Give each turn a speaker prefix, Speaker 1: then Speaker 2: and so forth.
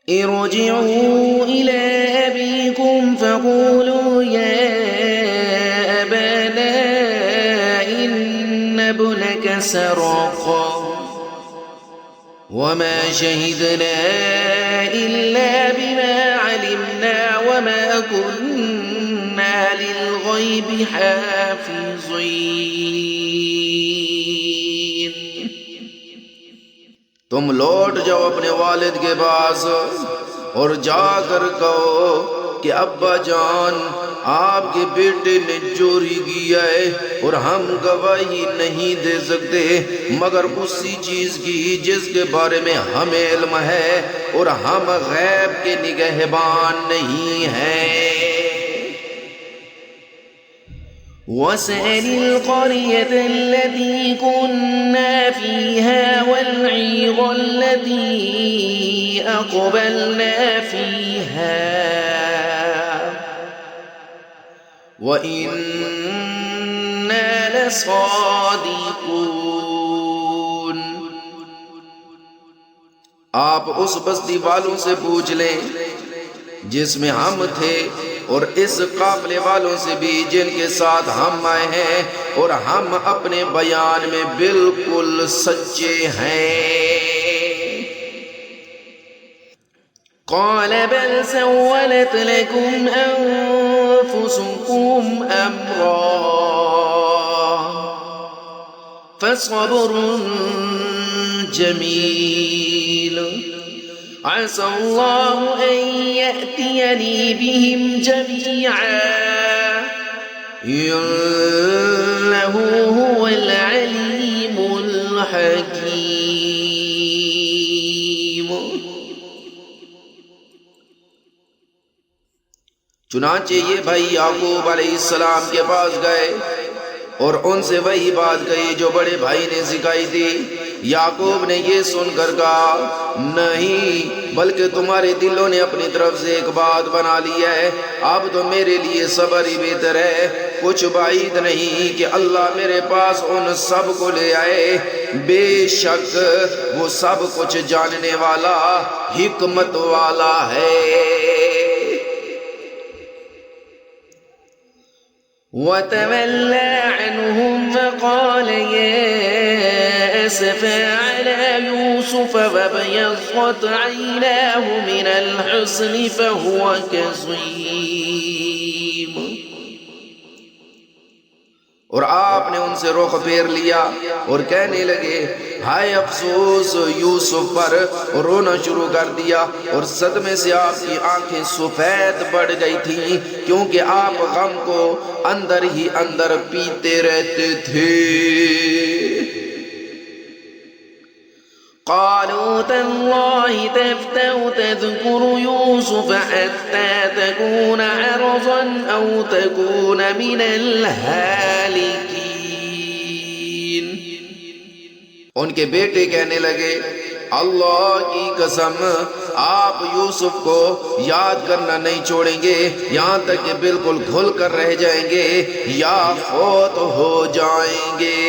Speaker 1: ارجعوا إلى أبيكم فقولوا يا أبانا إن ابنك سرق وما شهدنا إلا بما علمنا وما كنا للغيب حافظين.
Speaker 2: تم لوٹ جاؤ اپنے والد کے پاس اور جا کر کہو کہ ابا جان آپ کے بیٹے نے چوری کیا ہے اور ہم گواہی نہیں دے سکتے مگر اسی چیز کی جس کے بارے میں ہمیں علم ہے اور ہم غیب کے نگہبان نہیں ہیں.
Speaker 1: واسأل القرية التي كنا فيها والعير التي أقبلنا فيها وإنا لصادقون.
Speaker 2: آپ اس بستی والوں سے پوچھ لیں جس میں ہم تھے اور اس قافلے والوں سے بھی جن کے ساتھ ہم آئے ہیں اور ہم اپنے بیان میں بالکل سچے ہیں.
Speaker 1: قال بل سولت لكم أنفسكم أمرا فصبر جميل عسى الله أن يأتيني بهم جميعا إنه هو العليم الحكيم.
Speaker 2: چنانچہ یہ بھائی یعقوب علیہ السلام کے پاس گئے اور ان سے وہی بات کہی جو بڑے بھائی نے سکھائی تھی. یعقوب نے یہ سن کر کہا نہیں بلکہ تمہارے دلوں نے اپنی طرف سے ایک بات بنا لی ہے. اب تو میرے لیے صبر ہی بہتر ہے. کچھ بعید نہیں کہ اللہ میرے پاس ان سب کو لے آئے. بے شک وہ سب کچھ جاننے والا حکمت والا ہے.
Speaker 1: وتولى عنهم وقال يا أسفى على يوسف وابيضت عيناه من الحزن فهو كظيم.
Speaker 2: اور آپ نے ان سے رخ پھیر لیا اور کہنے لگے ہائے افسوس یوسف پر، اور رونا شروع کر دیا اور صدمے سے آپ کی آنکھیں سفید پڑ گئی تھیں کیونکہ آپ غم کو اندر ہی اندر پیتے رہتے تھے.
Speaker 1: قالوا تالله تفتأ تذكر يوسف حتى تكون عرضا أو تكون من الهالكين.
Speaker 2: ان کے بیٹے کہنے لگے اللہ کی قسم آپ یوسف کو یاد کرنا نہیں چھوڑیں گے یہاں تک کہ بالکل گھل کر رہ جائیں گے یا فوت ہو جائیں گے.